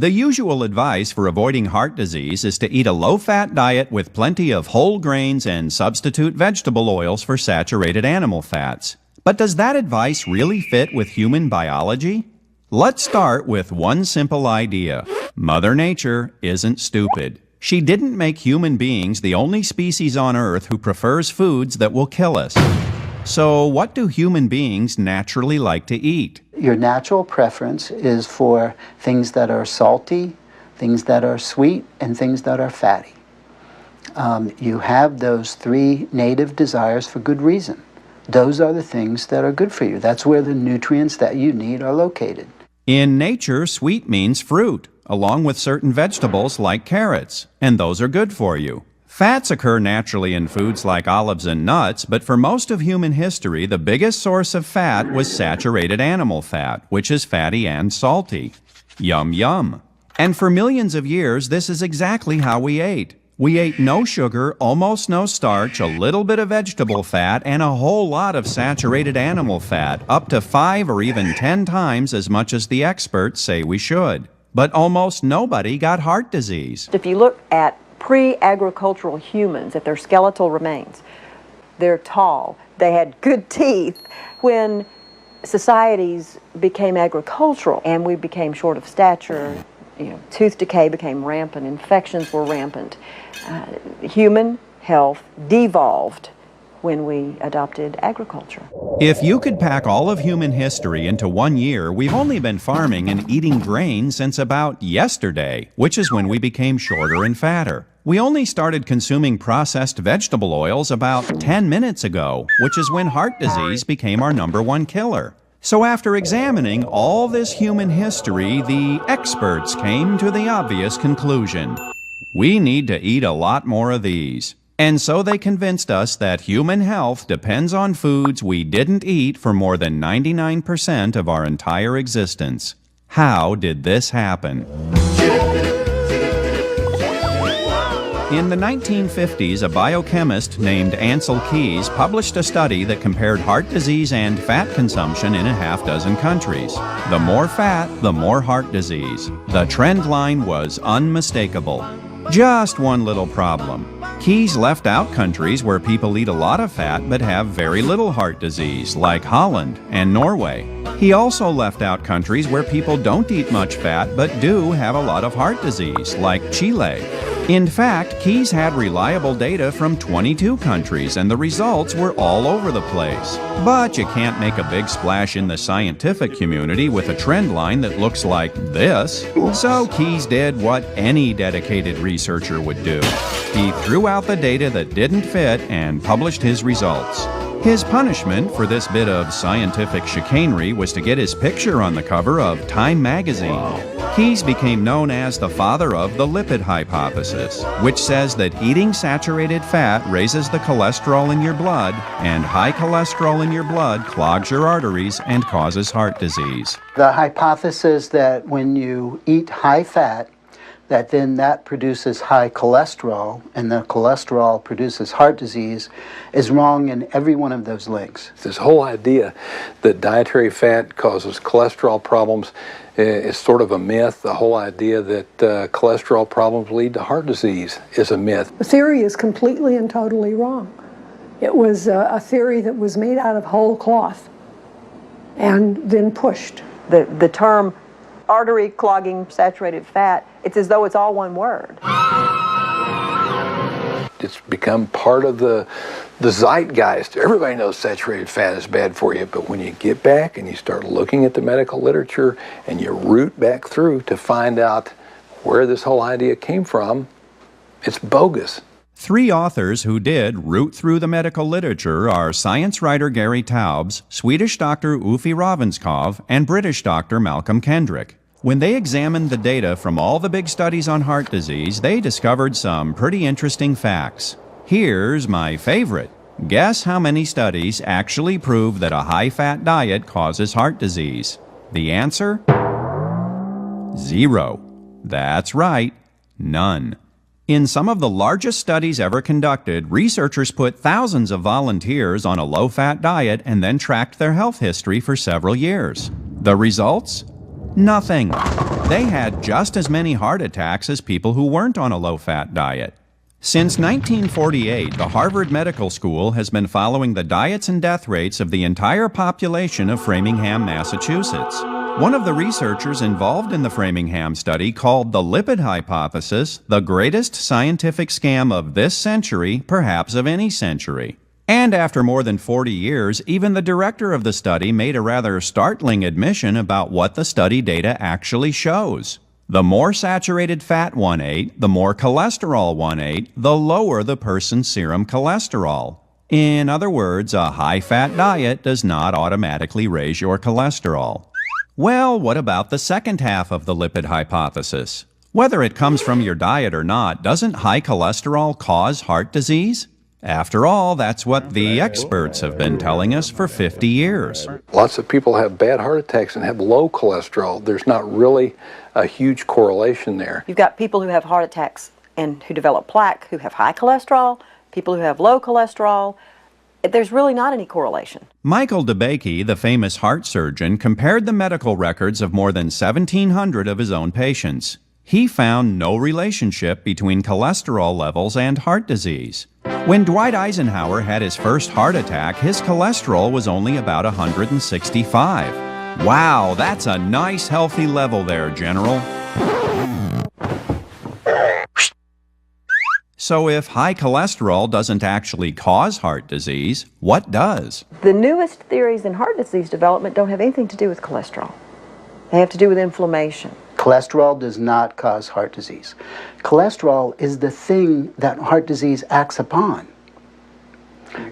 The usual advice for avoiding heart disease is to eat a low-fat diet with plenty of whole grains and substitute vegetable oils for saturated animal fats. But does that advice really fit with human biology? Let's start with one simple idea. Mother Nature isn't stupid. She didn't make human beings the only species on Earth who prefers foods that will kill us. So what do human beings naturally like to eat? Your natural preference is for things that are salty, things that are sweet, and things that are fatty. You have those three native desires for good reason. Those are the things that are good for you. That's where the nutrients that you need are located. In nature, sweet means fruit, along with certain vegetables like carrots, and those are good for you. Fats occur naturally in foods like olives and nuts, but for most of human history, the biggest source of fat was saturated animal fat, which is fatty and salty. Yum, yum. And for millions of years, this is exactly how we ate. We ate no sugar, almost no starch, a little bit of vegetable fat, and a whole lot of saturated animal fat, up to 5 or even 10 times as much as the experts say we should. But almost nobody got heart disease. If you look at pre-agricultural humans, at their skeletal remains, they're tall, they had good teeth. When societies became agricultural and we became short of stature, tooth decay became rampant, infections were rampant. Human health devolved when we adopted agriculture. If you could pack all of human history into 1 year, we've only been farming and eating grain since about yesterday, which is when we became shorter and fatter. We only started consuming processed vegetable oils about 10 minutes ago, which is when heart disease became our #1 killer. So after examining all this human history, the experts came to the obvious conclusion. We need to eat a lot more of these. And so they convinced us that human health depends on foods we didn't eat for more than 99% of our entire existence. How did this happen? In the 1950s, a biochemist named Ancel Keys published a study that compared heart disease and fat consumption in a half-dozen countries. The more fat, the more heart disease. The trend line was unmistakable. Just one little problem. Keys left out countries where people eat a lot of fat but have very little heart disease, like Holland and Norway. He also left out countries where people don't eat much fat but do have a lot of heart disease, like Chile. In fact, Keys had reliable data from 22 countries, and the results were all over the place. But you can't make a big splash in the scientific community with a trend line that looks like this. So Keys did what any dedicated researcher would do. He threw out the data that didn't fit and published his results. His punishment for this bit of scientific chicanery was to get his picture on the cover of Time magazine. Keys became known as the father of the lipid hypothesis, which says that eating saturated fat raises the cholesterol in your blood, and high cholesterol in your blood clogs your arteries and causes heart disease. The hypothesis that when you eat high fat, that produces high cholesterol, and the cholesterol produces heart disease, is wrong in every one of those links. This whole idea that dietary fat causes cholesterol problems is sort of a myth. The whole idea that cholesterol problems lead to heart disease is a myth. The theory is completely and totally wrong. It was a theory that was made out of whole cloth and then pushed. The term artery clogging saturated fat, it's as though it's all one word. It's become part of the zeitgeist. Everybody knows saturated fat is bad for you, but when you get back and you start looking at the medical literature and you root back through to find out where this whole idea came from, it's bogus. 3 authors who did root through the medical literature are science writer Gary Taubes, Swedish doctor Uffe Ravenskov, and British doctor Malcolm Kendrick. When they examined the data from all the big studies on heart disease, they discovered some pretty interesting facts. Here's my favorite. Guess how many studies actually prove that a high-fat diet causes heart disease? The answer? 0. That's right, none. In some of the largest studies ever conducted, researchers put thousands of volunteers on a low-fat diet and then tracked their health history for several years. The results? Nothing. they had just as many heart attacks as people who weren't on a low-fat diet. Since 1948, the Harvard Medical School has been following the diets and death rates of the entire population of Framingham, Massachusetts. One of the researchers involved in the Framingham study called the lipid hypothesis the greatest scientific scam of this century, perhaps of any century. And after more than 40 years, even the director of the study made a rather startling admission about what the study data actually shows. The more saturated fat one ate, the more cholesterol one ate, the lower the person's serum cholesterol. In other words, a high-fat diet does not automatically raise your cholesterol. Well, what about the second half of the lipid hypothesis? Whether it comes from your diet or not, doesn't high cholesterol cause heart disease? After all, that's what the experts have been telling us for 50 years. Lots of people have bad heart attacks and have low cholesterol. There's not really a huge correlation there. You've got people who have heart attacks and who develop plaque who have high cholesterol, people who have low cholesterol. There's really not any correlation. Michael DeBakey, the famous heart surgeon, compared the medical records of more than 1,700 of his own patients. He found no relationship between cholesterol levels and heart disease. When Dwight Eisenhower had his first heart attack, his cholesterol was only about 165. Wow, that's a nice healthy level there, General. So if high cholesterol doesn't actually cause heart disease, what does? The newest theories in heart disease development don't have anything to do with cholesterol. They have to do with inflammation. Cholesterol does not cause heart disease. Cholesterol is the thing that heart disease acts upon.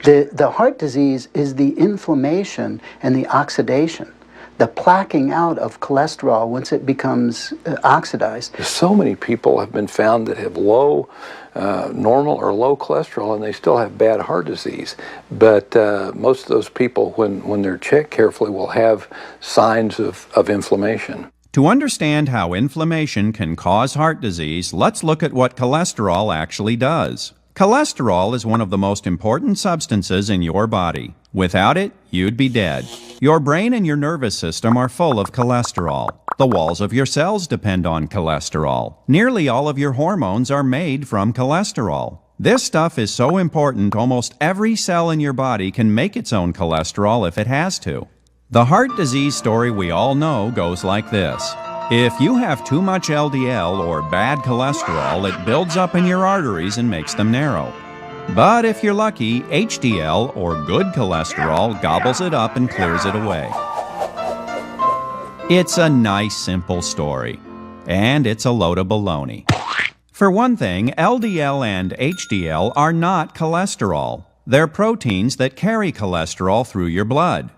The heart disease is the inflammation and the oxidation, the plaquing out of cholesterol once it becomes oxidized. So many people have been found that have low, normal or low cholesterol, and they still have bad heart disease. But most of those people, when they're checked carefully, will have signs of inflammation. To understand how inflammation can cause heart disease, let's look at what cholesterol actually does. Cholesterol is one of the most important substances in your body. Without it, you'd be dead. Your brain and your nervous system are full of cholesterol. The walls of your cells depend on cholesterol. Nearly all of your hormones are made from cholesterol. This stuff is so important, almost every cell in your body can make its own cholesterol if it has to. The heart disease story we all know goes like this. If you have too much LDL or bad cholesterol, it builds up in your arteries and makes them narrow. But if you're lucky, HDL or good cholesterol gobbles it up and clears it away. It's a nice, simple story. And it's a load of baloney. For one thing, LDL and HDL are not cholesterol. They're proteins that carry cholesterol through your blood.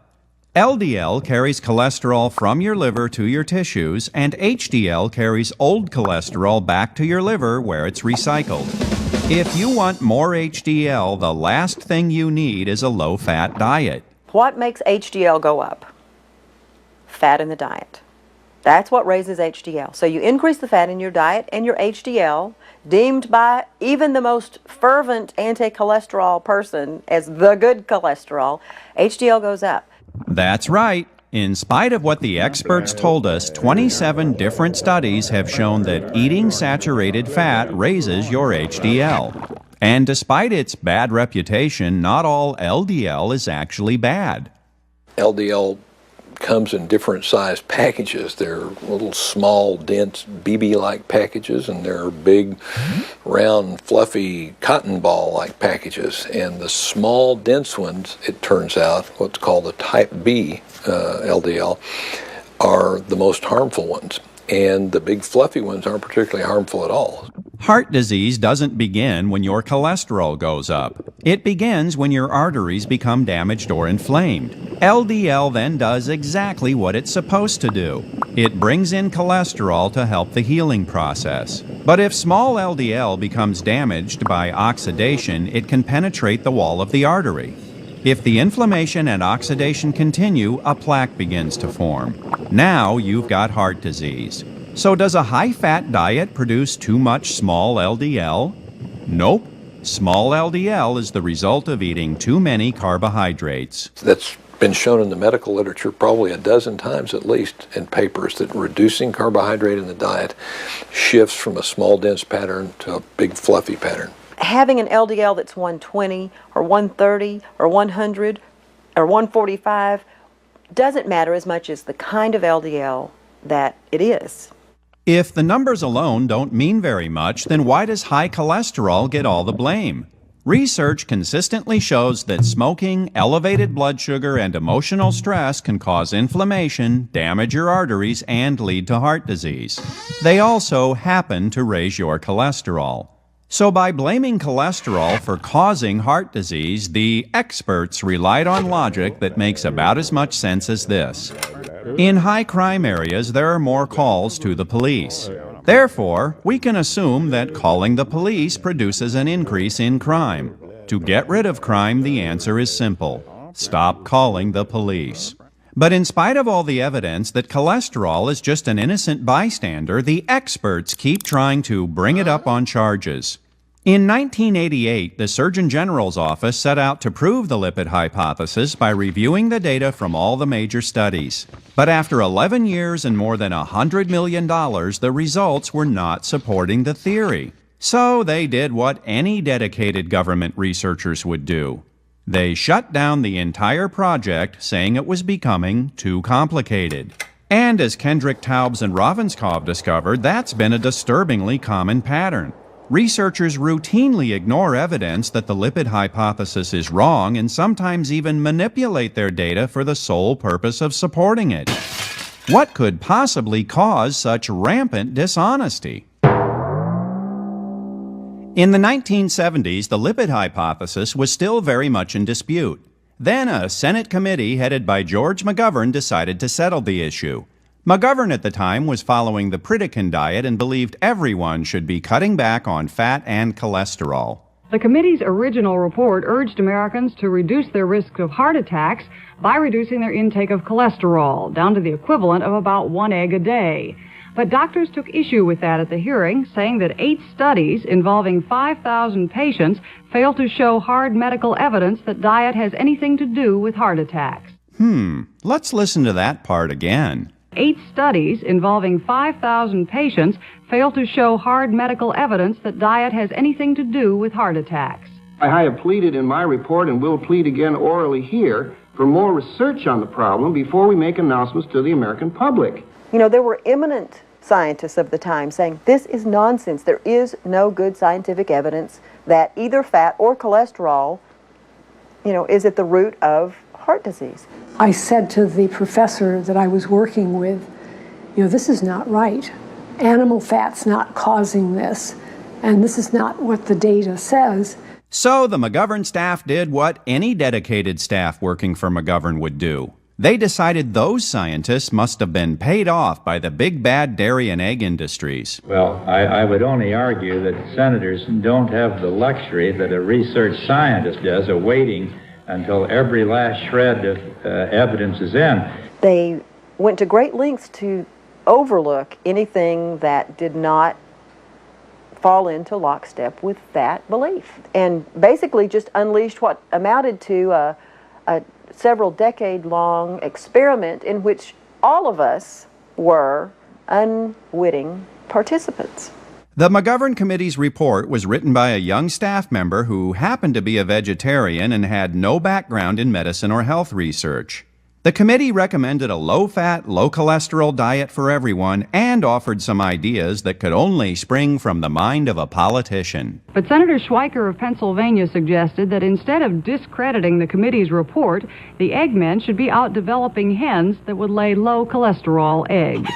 LDL carries cholesterol from your liver to your tissues, and HDL carries old cholesterol back to your liver where it's recycled. If you want more HDL, the last thing you need is a low-fat diet. What makes HDL go up? Fat in the diet. That's what raises HDL. So you increase the fat in your diet, and your HDL, deemed by even the most fervent anti-cholesterol person as the good cholesterol, HDL goes up. That's right. In spite of what the experts told us, 27 different studies have shown that eating saturated fat raises your HDL. And despite its bad reputation, not all LDL is actually bad. LDL comes in different size packages. They're little small, dense, BB-like packages, and they're big, round, fluffy, cotton ball-like packages. And the small, dense ones, it turns out, what's called the type B LDL, are the most harmful ones. And the big, fluffy ones aren't particularly harmful at all. Heart disease doesn't begin when your cholesterol goes up. It begins when your arteries become damaged or inflamed. LDL then does exactly what it's supposed to do. It brings in cholesterol to help the healing process. But if small LDL becomes damaged by oxidation, it can penetrate the wall of the artery. If the inflammation and oxidation continue, a plaque begins to form. Now you've got heart disease. So does a high-fat diet produce too much small LDL? Nope. Small LDL is the result of eating too many carbohydrates. That's been shown in the medical literature probably a dozen times at least in papers that reducing carbohydrate in the diet shifts from a small dense pattern to a big fluffy pattern. Having an LDL that's 120 or 130 or 100 or 145 doesn't matter as much as the kind of LDL that it is. If the numbers alone don't mean very much, then why does high cholesterol get all the blame? Research consistently shows that smoking, elevated blood sugar, and emotional stress can cause inflammation, damage your arteries, and lead to heart disease. They also happen to raise your cholesterol. So by blaming cholesterol for causing heart disease, the experts relied on logic that makes about as much sense as this. In high crime areas, there are more calls to the police. Therefore, we can assume that calling the police produces an increase in crime. To get rid of crime, the answer is simple. Stop calling the police. But in spite of all the evidence that cholesterol is just an innocent bystander, the experts keep trying to bring it up on charges. In 1988, the Surgeon General's office set out to prove the lipid hypothesis by reviewing the data from all the major studies. But after 11 years and more than $100 million, the results were not supporting the theory. So they did what any dedicated government researchers would do. They shut down the entire project, saying it was becoming too complicated. And as Kendrick, Taubes, and Ravenscow discovered, that's been a disturbingly common pattern. Researchers routinely ignore evidence that the lipid hypothesis is wrong and sometimes even manipulate their data for the sole purpose of supporting it. What could possibly cause such rampant dishonesty? In the 1970s, the lipid hypothesis was still very much in dispute. Then a Senate committee headed by George McGovern decided to settle the issue. McGovern at the time was following the Pritikin diet and believed everyone should be cutting back on fat and cholesterol. The committee's original report urged Americans to reduce their risk of heart attacks by reducing their intake of cholesterol down to the equivalent of about 1 egg a day. But doctors took issue with that at the hearing, saying that 8 studies involving 5,000 patients failed to show hard medical evidence that diet has anything to do with heart attacks. Let's listen to that part again. 8 studies involving 5,000 patients failed to show hard medical evidence that diet has anything to do with heart attacks. I have pleaded in my report and will plead again orally here for more research on the problem before we make announcements to the American public. You know, there were eminent scientists of the time saying this is nonsense. There is no good scientific evidence that either fat or cholesterol, is at the root of heart disease. I said to the professor that I was working with, this is not right. Animal fat's not causing this, and this is not what the data says. So the McGovern staff did what any dedicated staff working for McGovern would do. They decided those scientists must have been paid off by the big bad dairy and egg industries. Well, I would only argue that senators don't have the luxury that a research scientist does of waiting until every last shred of evidence is in. They went to great lengths to overlook anything that did not fall into lockstep with that belief, and basically just unleashed what amounted to a several decade-long experiment in which all of us were unwitting participants. The McGovern Committee's report was written by a young staff member who happened to be a vegetarian and had no background in medicine or health research. The committee recommended a low-fat, low-cholesterol diet for everyone and offered some ideas that could only spring from the mind of a politician. But Senator Schweiker of Pennsylvania suggested that instead of discrediting the committee's report, the eggmen should be out developing hens that would lay low-cholesterol eggs.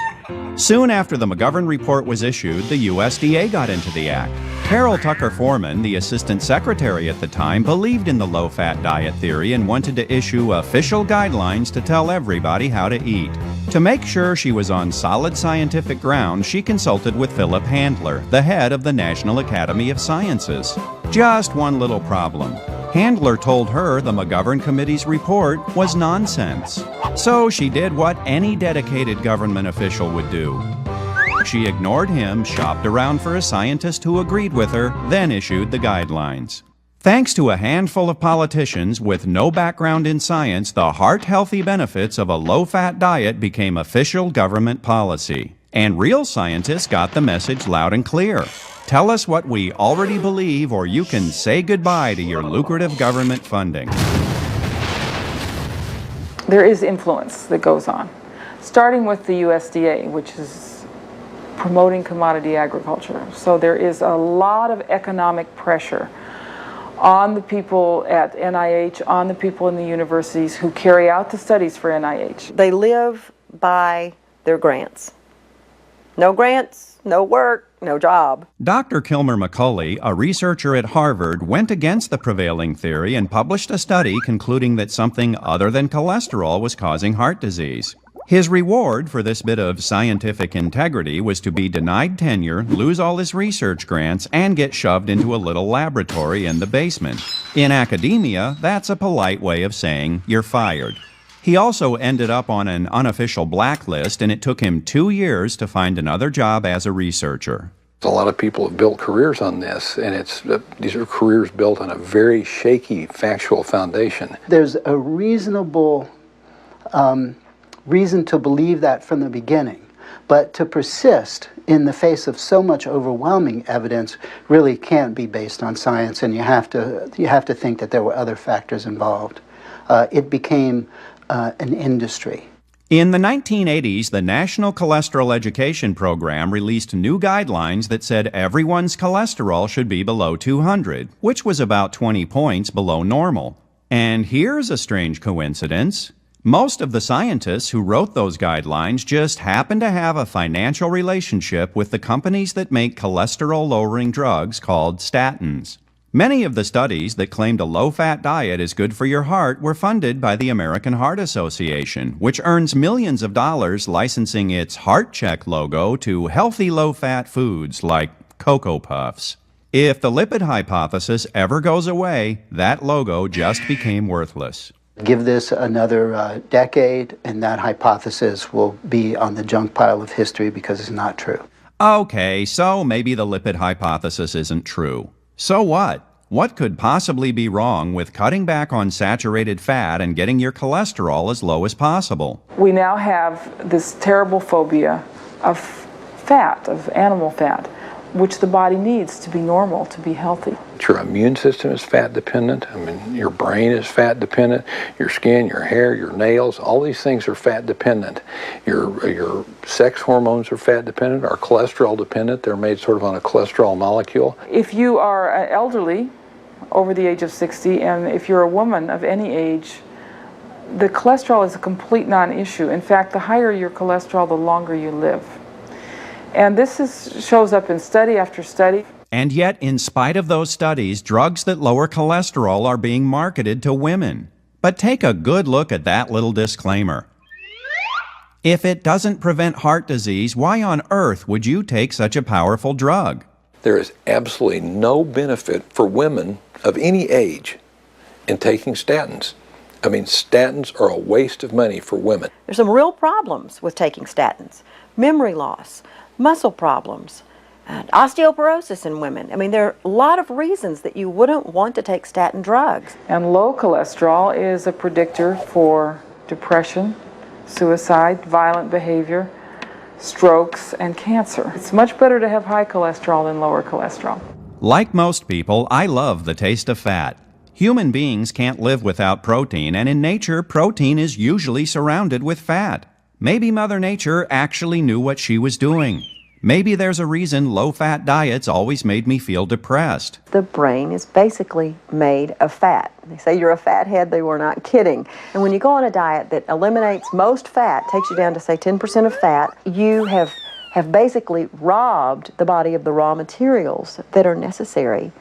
Soon after the McGovern report was issued, the USDA got into the act. Carol Tucker Foreman, the assistant secretary at the time, believed in the low-fat diet theory and wanted to issue official guidelines to tell everybody how to eat. To make sure she was on solid scientific ground, she consulted with Philip Handler, the head of the National Academy of Sciences. Just one little problem. Handler told her the McGovern Committee's report was nonsense. So she did what any dedicated government official would do. She ignored him, shopped around for a scientist who agreed with her, then issued the guidelines. Thanks to a handful of politicians with no background in science, the heart-healthy benefits of a low-fat diet became official government policy. And real scientists got the message loud and clear. Tell us what we already believe, or you can say goodbye to your lucrative government funding. There is influence that goes on, starting with the USDA, which is promoting commodity agriculture. So there is a lot of economic pressure on the people at NIH, on the people in the universities who carry out the studies for NIH. They live by their grants. No grants, no work, no job. Dr. Kilmer McCulley, a researcher at Harvard, went against the prevailing theory and published a study concluding that something other than cholesterol was causing heart disease. His reward for this bit of scientific integrity was to be denied tenure, lose all his research grants, and get shoved into a little laboratory in the basement. In academia, that's a polite way of saying you're fired. He also ended up on an unofficial blacklist, and it took him 2 years to find another job as a researcher. A lot of people have built careers on this, and these are careers built on a very shaky factual foundation. There's a reasonable reason to believe that from the beginning, but to persist in the face of so much overwhelming evidence really can't be based on science, and you have to think that there were other factors involved. It became an industry. In the 1980s, the National Cholesterol Education Program released new guidelines that said everyone's cholesterol should be below 200, which was about 20 points below normal. And here's a strange coincidence. Most of the scientists who wrote those guidelines just happen to have a financial relationship with the companies that make cholesterol-lowering drugs called statins. Many of the studies that claimed a low-fat diet is good for your heart were funded by the American Heart Association, which earns millions of dollars licensing its Heart Check logo to healthy low-fat foods like Cocoa Puffs. If the lipid hypothesis ever goes away, that logo just became worthless. Give this another decade, and that hypothesis will be on the junk pile of history because it's not true. Okay, so maybe the lipid hypothesis isn't true. So what? What could possibly be wrong with cutting back on saturated fat and getting your cholesterol as low as possible? We now have this terrible phobia of fat, of animal fat, which the body needs to be normal, to be healthy. Your immune system is fat dependent. I mean, your brain is fat dependent. Your skin, your hair, your nails, all these things are fat dependent. Your sex hormones are fat dependent, are cholesterol dependent. They're made sort of on a cholesterol molecule. If you are elderly, over the age of 60, and if you're a woman of any age, the cholesterol is a complete non-issue. In fact, the higher your cholesterol, the longer you live. And this shows up in study after study. And yet, in spite of those studies, drugs that lower cholesterol are being marketed to women. But take a good look at that little disclaimer. If it doesn't prevent heart disease, why on earth would you take such a powerful drug? There is absolutely no benefit for women of any age in taking statins. I mean, statins are a waste of money for women. There's some real problems with taking statins. Memory loss, muscle problems, and osteoporosis in women. I mean, there are a lot of reasons that you wouldn't want to take statin drugs. And low cholesterol is a predictor for depression, suicide, violent behavior, strokes, and cancer. It's much better to have high cholesterol than lower cholesterol. Like most people, I love the taste of fat. Human beings can't live without protein, and in nature, protein is usually surrounded with fat. Maybe Mother Nature actually knew what she was doing. Maybe there's a reason low-fat diets always made me feel depressed. The brain is basically made of fat. They say you're a fathead, they were not kidding. And when you go on a diet that eliminates most fat, takes you down to say 10% of fat, you have basically robbed the body of the raw materials that are necessary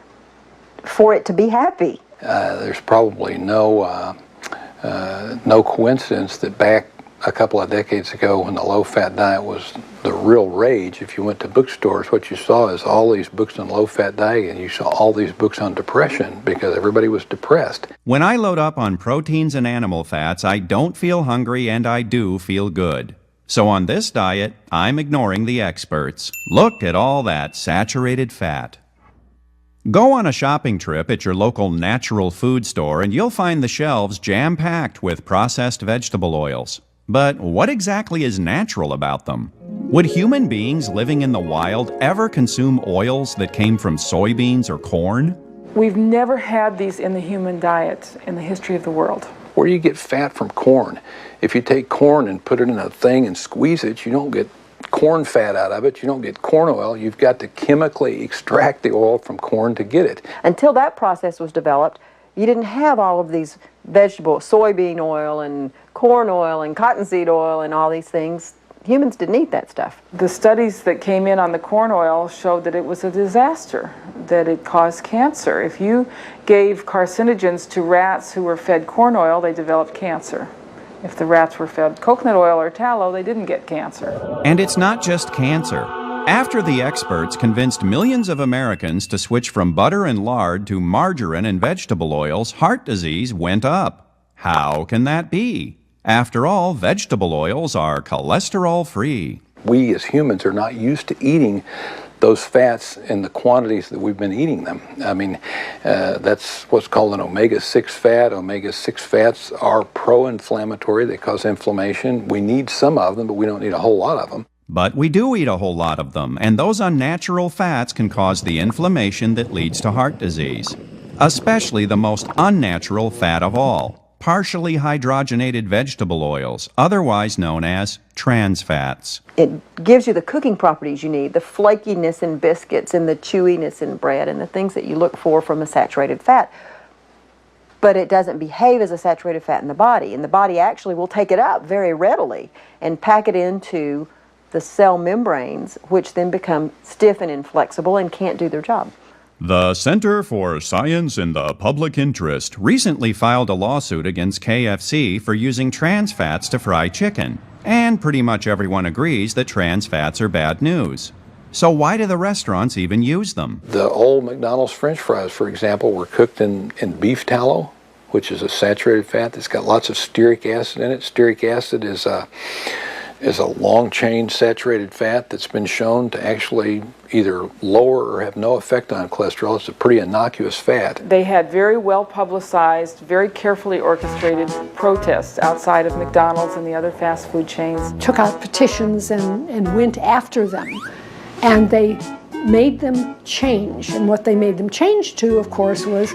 for it to be happy. There's probably no coincidence that back a couple of decades ago when the low-fat diet was the real rage, if you went to bookstores, what you saw is all these books on low-fat diet, and you saw all these books on depression because everybody was depressed. When I load up on proteins and animal fats, I don't feel hungry and I do feel good. So on this diet, I'm ignoring the experts. Look at all that saturated fat. Go on a shopping trip at your local natural food store and you'll find the shelves jam-packed with processed vegetable oils. But what exactly is natural about them? Would human beings living in the wild ever consume oils that came from soybeans or corn? We've never had these in the human diet in the history of the world. Where do you get fat from corn? If you take corn and put it in a thing and squeeze it, you don't get corn fat out of it, you don't get corn oil. You've got to chemically extract the oil from corn to get it. Until that process was developed, you didn't have all of these vegetables, soybean oil and corn oil and cottonseed oil and all these things. Humans didn't eat that stuff. The studies that came in on the corn oil showed that it was a disaster, that it caused cancer. If you gave carcinogens to rats who were fed corn oil, they developed cancer. If the rats were fed coconut oil or tallow, they didn't get cancer. And it's not just cancer. After the experts convinced millions of Americans to switch from butter and lard to margarine and vegetable oils, heart disease went up. How can that be? After all, vegetable oils are cholesterol-free. We as humans are not used to eating those fats in the quantities that we've been eating them. I mean, that's what's called an omega-6 fat. Omega-6 fats are pro-inflammatory. They cause inflammation. We need some of them, but we don't need a whole lot of them. But we do eat a whole lot of them, and those unnatural fats can cause the inflammation that leads to heart disease. Especially the most unnatural fat of all, partially hydrogenated vegetable oils, otherwise known as trans fats. It gives you the cooking properties you need, the flakiness in biscuits and the chewiness in bread and the things that you look for from a saturated fat. But it doesn't behave as a saturated fat in the body, and the body actually will take it up very readily and pack it into the cell membranes, which then become stiff and inflexible and can't do their job. The Center for Science in the Public Interest recently filed a lawsuit against KFC for using trans fats to fry chicken. And pretty much everyone agrees that trans fats are bad news. So why do the restaurants even use them? The old McDonald's French fries, for example, were cooked in beef tallow, which is a saturated fat that's got lots of stearic acid in it. Stearic acid is a long-chain saturated fat that's been shown to actually either lower or have no effect on cholesterol. It's a pretty innocuous fat. They had very well-publicized, very carefully orchestrated protests outside of McDonald's and the other fast food chains. Took out petitions and went after them. And they made them change. And what they made them change to, of course, was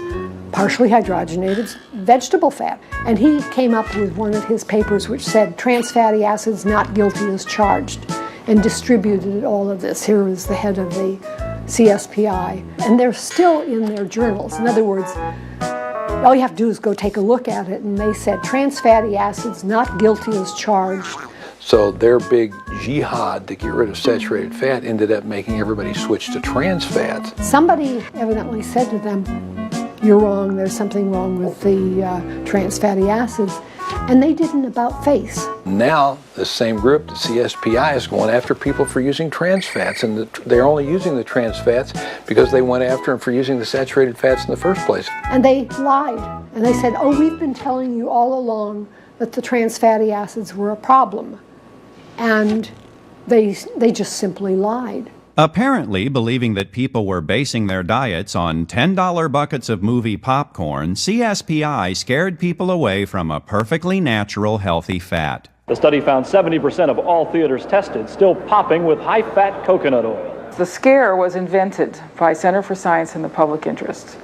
partially hydrogenated vegetable fat. And he came up with one of his papers which said trans fatty acids not guilty as charged, and distributed all of this. Here is the head of the CSPI. And they're still in their journals. In other words, all you have to do is go take a look at it, and they said trans fatty acids not guilty as charged. So their big jihad to get rid of saturated fat ended up making everybody switch to trans fats. Somebody evidently said to them, "You're wrong, there's something wrong with the trans fatty acids," and they did an about-face. Now, the same group, the CSPI, is going after people for using trans fats, and they're only using the trans fats because they went after them for using the saturated fats in the first place. And they lied, and they said, "Oh, we've been telling you all along that the trans fatty acids were a problem." And they just simply lied. Apparently, believing that people were basing their diets on $10 buckets of movie popcorn, CSPI scared people away from a perfectly natural, healthy fat. The study found 70% of all theaters tested still popping with high-fat coconut oil. The scare was invented by Center for Science in the Public Interest,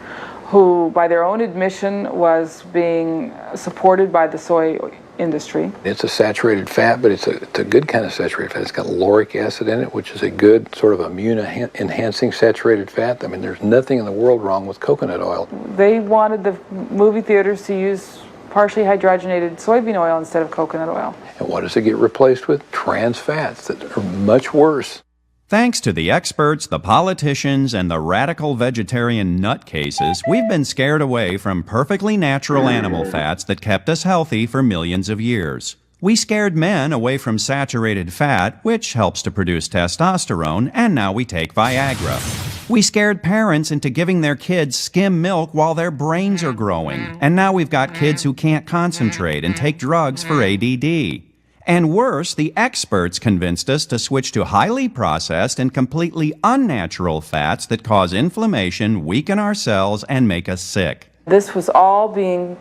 who, by their own admission, was being supported by the soy industry. It's a saturated fat, but it's a good kind of saturated fat. It's got lauric acid in it, which is a good sort of immune-enhancing saturated fat. I mean, there's nothing in the world wrong with coconut oil. They wanted the movie theaters to use partially hydrogenated soybean oil instead of coconut oil. And what does it get replaced with? Trans fats that are much worse. Thanks to the experts, the politicians, and the radical vegetarian nutcases, we've been scared away from perfectly natural animal fats that kept us healthy for millions of years. We scared men away from saturated fat, which helps to produce testosterone, and now we take Viagra. We scared parents into giving their kids skim milk while their brains are growing, and now we've got kids who can't concentrate and take drugs for ADD. And worse, the experts convinced us to switch to highly processed and completely unnatural fats that cause inflammation, weaken our cells, and make us sick. This was all being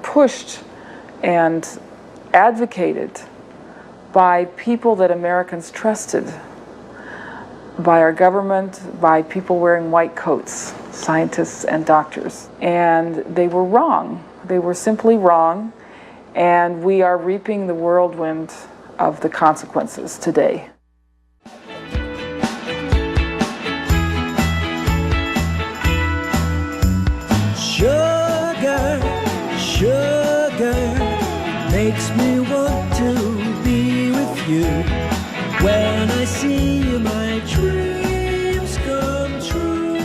pushed and advocated by people that Americans trusted, by our government, by people wearing white coats, scientists and doctors. And they were wrong. They were simply wrong, and we are reaping the whirlwind of the consequences today. Sugar, sugar, makes me want to be with you. When I see you, my dreams come true.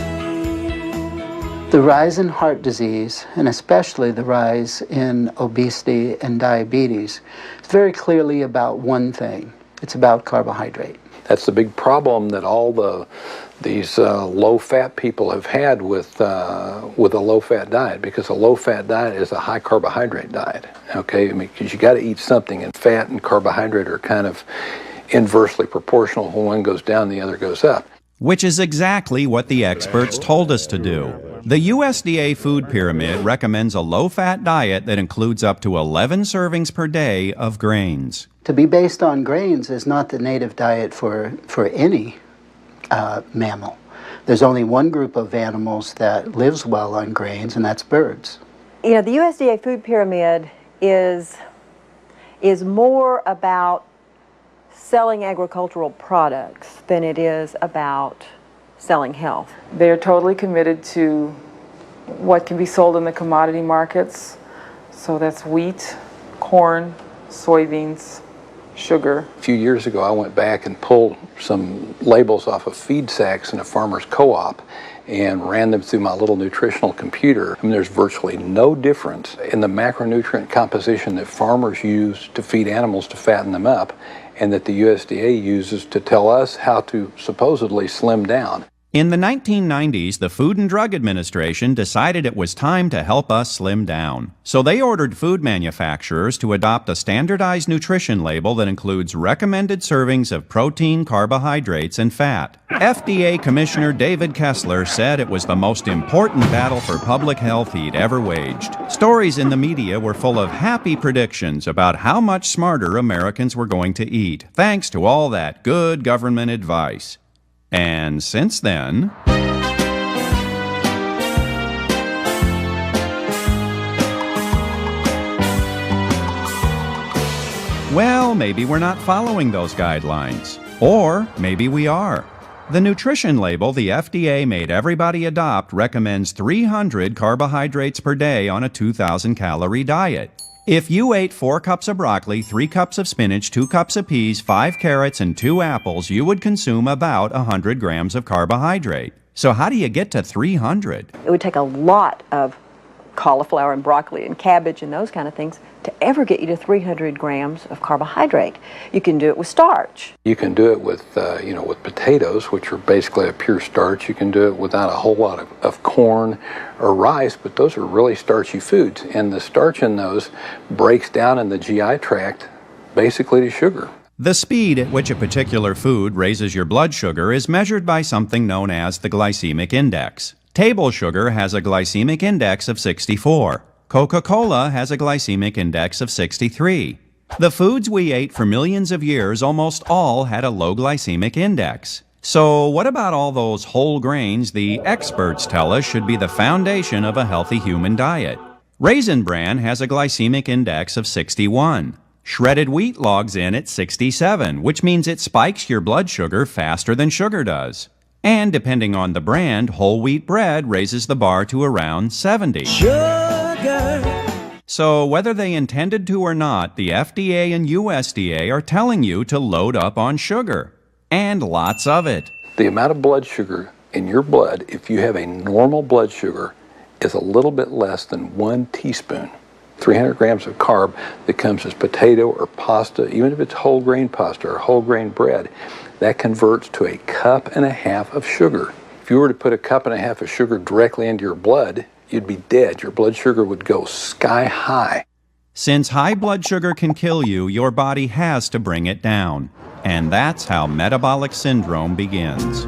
The rise in heart disease, and especially the rise in obesity and diabetes, is very clearly about one thing. It's about carbohydrate. That's the big problem that all these low-fat people have had with a low-fat diet, because a low-fat diet is a high-carbohydrate diet. Okay, I mean, because you got to eat something, and fat and carbohydrate are kind of inversely proportional. When one goes down, the other goes up. Which is exactly what the experts told us to do. The USDA food pyramid recommends a low-fat diet that includes up to 11 servings per day of grains. To be based on grains is not the native diet for any mammal. There's only one group of animals that lives well on grains, and that's birds. You know, the USDA food pyramid is more about selling agricultural products than it is about selling health. They're totally committed to what can be sold in the commodity markets. So that's wheat, corn, soybeans, sugar. A few years ago, I went back and pulled some labels off of feed sacks in a farmer's co-op and ran them through my little nutritional computer. I mean, there's virtually no difference in the macronutrient composition that farmers use to feed animals to fatten them up, and that the USDA uses to tell us how to supposedly slim down. In the 1990s, the Food and Drug Administration decided it was time to help us slim down. So they ordered food manufacturers to adopt a standardized nutrition label that includes recommended servings of protein, carbohydrates, and fat. FDA Commissioner David Kessler said it was the most important battle for public health he'd ever waged. Stories in the media were full of happy predictions about how much smarter Americans were going to eat, thanks to all that good government advice. And since then, well, maybe we're not following those guidelines. Or maybe we are. The nutrition label the FDA made everybody adopt recommends 300 carbohydrates per day on a 2,000-calorie diet. If you ate 4 cups of broccoli, 3 cups of spinach, 2 cups of peas, 5 carrots, and 2 apples, you would consume about 100 grams of carbohydrate. So how do you get to 300? It would take a lot of cauliflower and broccoli and cabbage and those kind of things to ever get you to 300 grams of carbohydrate. You can do it with starch. You can do it with, with potatoes, which are basically a pure starch. You can do it without a whole lot of corn or rice, but those are really starchy foods. And the starch in those breaks down in the GI tract basically to sugar. The speed at which a particular food raises your blood sugar is measured by something known as the glycemic index. Table sugar has a glycemic index of 64. Coca-Cola has a glycemic index of 63. The foods we ate for millions of years almost all had a low glycemic index. So what about all those whole grains the experts tell us should be the foundation of a healthy human diet? Raisin Bran has a glycemic index of 61. Shredded wheat logs in at 67, which means it spikes your blood sugar faster than sugar does. And depending on the brand, whole wheat bread raises the bar to around 70. So whether they intended to or not, the FDA and USDA are telling you to load up on sugar. And lots of it. The amount of blood sugar in your blood, if you have a normal blood sugar, is a little bit less than 1 teaspoon. 300 grams of carb that comes as potato or pasta, even if it's whole grain pasta or whole grain bread, that converts to a cup and a half of sugar. If you were to put a cup and a half of sugar directly into your blood, you'd be dead. Your blood sugar would go sky high. Since high blood sugar can kill you, your body has to bring it down. And that's how metabolic syndrome begins.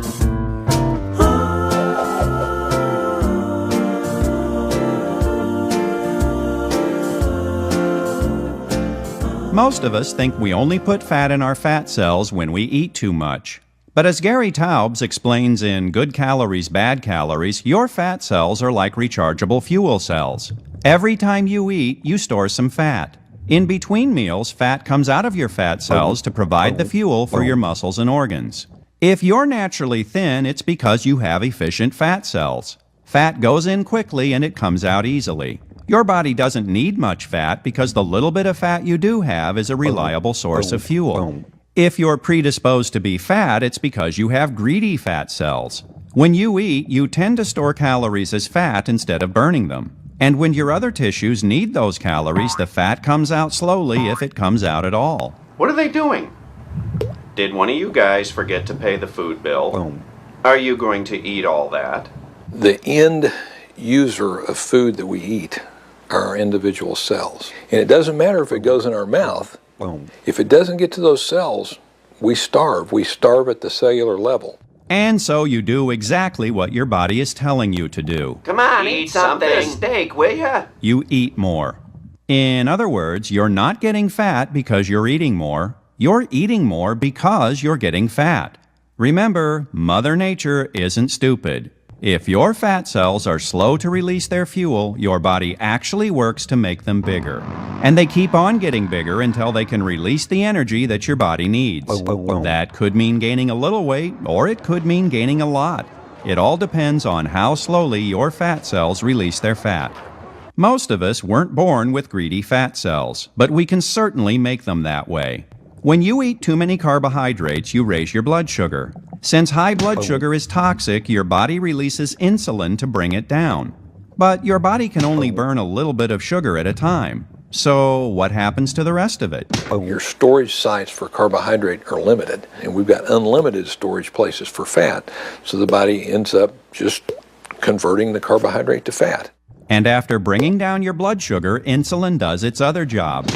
Most of us think we only put fat in our fat cells when we eat too much. But as Gary Taubes explains in Good Calories, Bad Calories, your fat cells are like rechargeable fuel cells. Every time you eat, you store some fat. In between meals, fat comes out of your fat cells to provide the fuel for your muscles and organs. If you're naturally thin, it's because you have efficient fat cells. Fat goes in quickly and it comes out easily. Your body doesn't need much fat because the little bit of fat you do have is a reliable source of fuel. If you're predisposed to be fat, it's because you have greedy fat cells. When you eat, you tend to store calories as fat instead of burning them. And when your other tissues need those calories, the fat comes out slowly if it comes out at all. What are they doing? Did one of you guys forget to pay the food bill? Are you going to eat all that? The end user of food that we eat are our individual cells. And it doesn't matter if it goes in our mouth. If it doesn't get to those cells, we starve. We starve at the cellular level. And so you do exactly what your body is telling you to do. Come on, eat something. Steak, will ya? You eat more. In other words, you're not getting fat because you're eating more. You're eating more because you're getting fat. Remember, Mother Nature isn't stupid. If your fat cells are slow to release their fuel, your body actually works to make them bigger. And they keep on getting bigger until they can release the energy that your body needs. That could mean gaining a little weight, or it could mean gaining a lot. It all depends on how slowly your fat cells release their fat. Most of us weren't born with greedy fat cells, but we can certainly make them that way. When you eat too many carbohydrates, you raise your blood sugar. Since high blood sugar is toxic, your body releases insulin to bring it down. But your body can only burn a little bit of sugar at a time. So what happens to the rest of it? Your storage sites for carbohydrate are limited, and we've got unlimited storage places for fat. So the body ends up just converting the carbohydrate to fat. And after bringing down your blood sugar, insulin does its other job.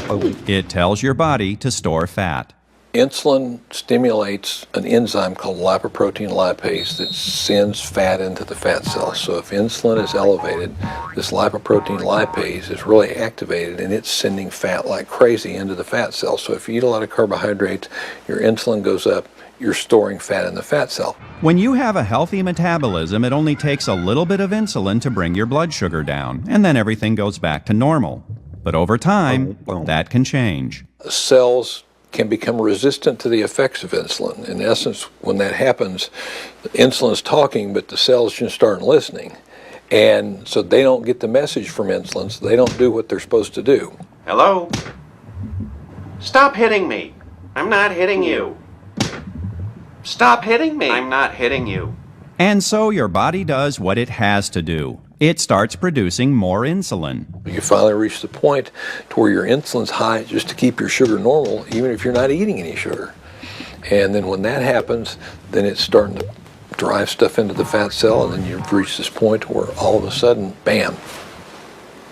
It tells your body to store fat. Insulin stimulates an enzyme called lipoprotein lipase that sends fat into the fat cells. So if insulin is elevated, this lipoprotein lipase is really activated and it's sending fat like crazy into the fat cell. So if you eat a lot of carbohydrates, your insulin goes up, you're storing fat in the fat cell. When you have a healthy metabolism, it only takes a little bit of insulin to bring your blood sugar down, and then everything goes back to normal. But over time, that can change. Cells can become resistant to the effects of insulin. In essence, when that happens, the insulin's talking, but the cells just aren't listening. And so they don't get the message from insulin, so they don't do what they're supposed to do. Hello? Stop hitting me. I'm not hitting you. Stop hitting me. I'm not hitting you. And so your body does what it has to do. It starts producing more insulin. You finally reach the point to where your insulin's high just to keep your sugar normal, even if you're not eating any sugar. And then when that happens, then it's starting to drive stuff into the fat cell, and then you've reached this point where all of a sudden, bam,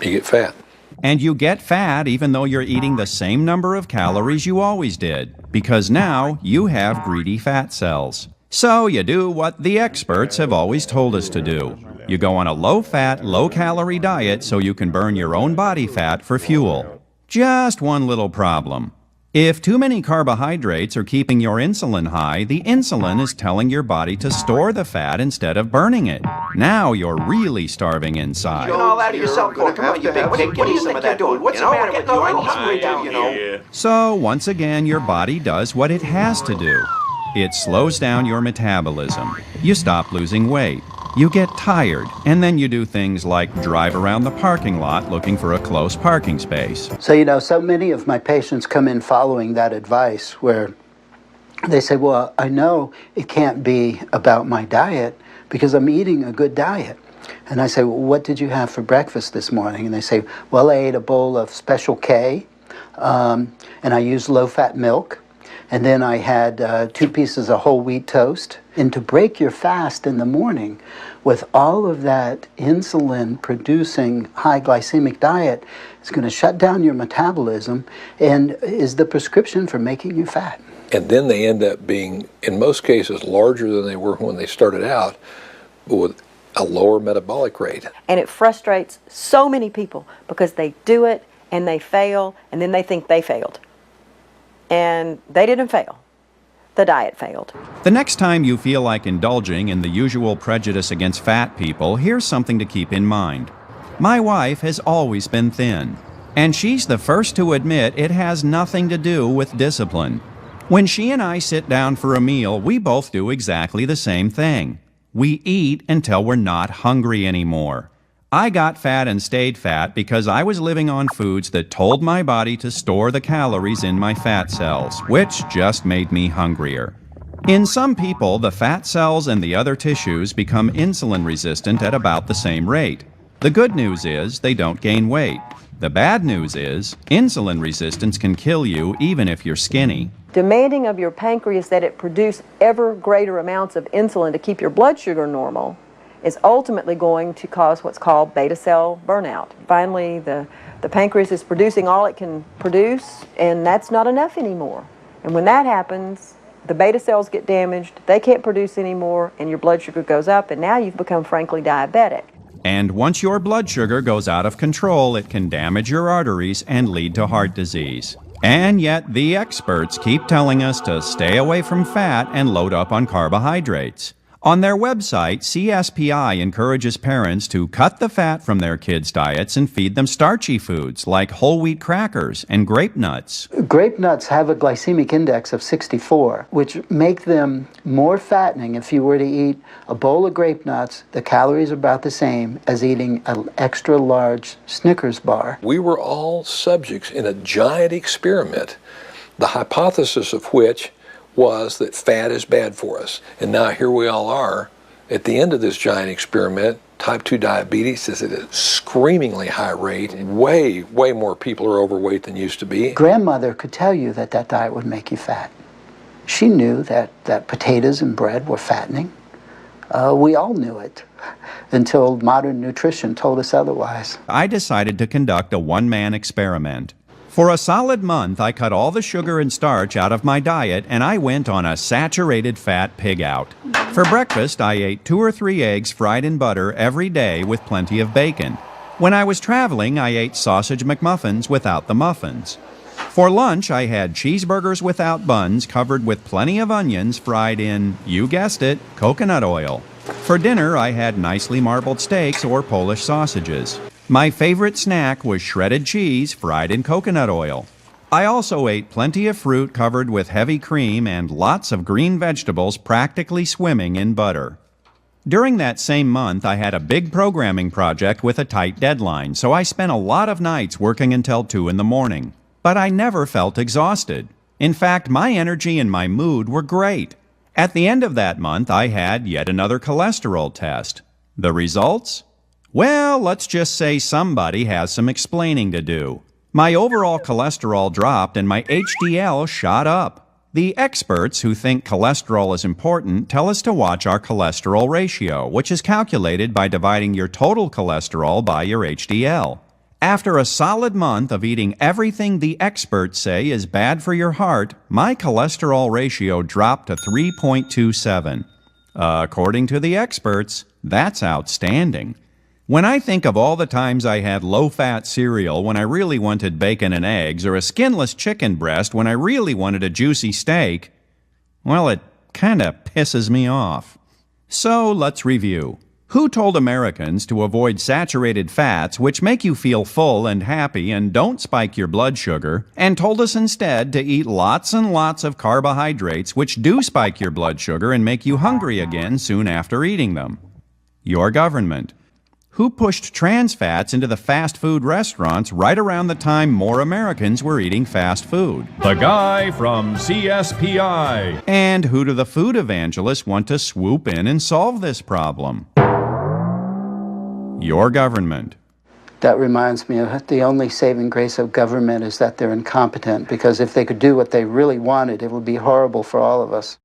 you get fat. And you get fat even though you're eating the same number of calories you always did, because now you have greedy fat cells. So you do what the experts have always told us to do. You go on a low-fat, low-calorie diet so you can burn your own body fat for fuel. Just one little problem. If too many carbohydrates are keeping your insulin high, the insulin is telling your body to store the fat instead of burning it. Now you're really starving inside. You're all out of yourself. Come on, you big pig. Give me some of that food. What's the matter with you? I'm hungry down, you know. So once again, your body does what it has to do. It slows down your metabolism. You stop losing weight. You get tired, and then you do things like drive around the parking lot looking for a close parking space. So, so many of my patients come in following that advice where they say, well, I know it can't be about my diet because I'm eating a good diet. And I say, well, what did you have for breakfast this morning? And they say, well, I ate a bowl of Special K, and I used low-fat milk. and then I had 2 pieces of whole wheat toast. And to break your fast in the morning with all of that insulin-producing high glycemic diet is going to shut down your metabolism and is the prescription for making you fat. And then they end up being, in most cases, larger than they were when they started out, but with a lower metabolic rate. And it frustrates so many people because they do it and they fail and then they think they failed. And they didn't fail. The diet failed. The next time you feel like indulging in the usual prejudice against fat people, here's something to keep in mind. My wife has always been thin, and she's the first to admit it has nothing to do with discipline. When she and I sit down for a meal, we both do exactly the same thing. We eat until we're not hungry anymore. I got fat and stayed fat because I was living on foods that told my body to store the calories in my fat cells, which just made me hungrier. In some people, the fat cells and the other tissues become insulin resistant at about the same rate. The good news is they don't gain weight. The bad news is insulin resistance can kill you even if you're skinny. Demanding of your pancreas that it produce ever greater amounts of insulin to keep your blood sugar normal is ultimately going to cause what's called beta cell burnout. Finally, the pancreas is producing all it can produce, and that's not enough anymore. And when that happens, the beta cells get damaged, they can't produce anymore, and your blood sugar goes up, and now you've become frankly diabetic. And once your blood sugar goes out of control, it can damage your arteries and lead to heart disease. And yet the experts keep telling us to stay away from fat and load up on carbohydrates. On their website, CSPI encourages parents to cut the fat from their kids' diets and feed them starchy foods like whole wheat crackers and grape nuts. Grape nuts have a glycemic index of 64, which make them more fattening. If you were to eat a bowl of grape nuts, the calories are about the same as eating an extra large Snickers bar. We were all subjects in a giant experiment, the hypothesis of which was that fat is bad for us. And now here we all are at the end of this giant experiment. Type 2 diabetes is at a screamingly high rate. Way more people are overweight than used to be. Grandmother could tell you that that diet would make you fat. She knew that potatoes and bread were fattening. We all knew it until modern nutrition told us otherwise. I decided to conduct a one-man experiment. For a solid month, I cut all the sugar and starch out of my diet, and I went on a saturated fat pig out. For breakfast, I ate 2 or 3 eggs fried in butter every day with plenty of bacon. When I was traveling, I ate sausage McMuffins without the muffins. For lunch, I had cheeseburgers without buns covered with plenty of onions fried in, you guessed it, coconut oil. For dinner, I had nicely marbled steaks or Polish sausages. My favorite snack was shredded cheese fried in coconut oil. I also ate plenty of fruit covered with heavy cream and lots of green vegetables practically swimming in butter. During that same month, I had a big programming project with a tight deadline, so I spent a lot of nights working until 2 in the morning. But I never felt exhausted. In fact, my energy and my mood were great. At the end of that month, I had yet another cholesterol test. The results? Well, let's just say somebody has some explaining to do. My overall cholesterol dropped and my HDL shot up. The experts who think cholesterol is important tell us to watch our cholesterol ratio, which is calculated by dividing your total cholesterol by your HDL. After a solid month of eating everything the experts say is bad for your heart, my cholesterol ratio dropped to 3.27. According to the experts, that's outstanding. When I think of all the times I had low-fat cereal when I really wanted bacon and eggs, or a skinless chicken breast when I really wanted a juicy steak, well, it kinda pisses me off. So let's review. Who told Americans to avoid saturated fats, which make you feel full and happy and don't spike your blood sugar, and told us instead to eat lots and lots of carbohydrates, which do spike your blood sugar and make you hungry again soon after eating them? Your government. Who pushed trans fats into the fast food restaurants right around the time more Americans were eating fast food? The guy from CSPI. And who do the food evangelists want to swoop in and solve this problem? Your government. That reminds me of the only saving grace of government is that they're incompetent, because if they could do what they really wanted, it would be horrible for all of us.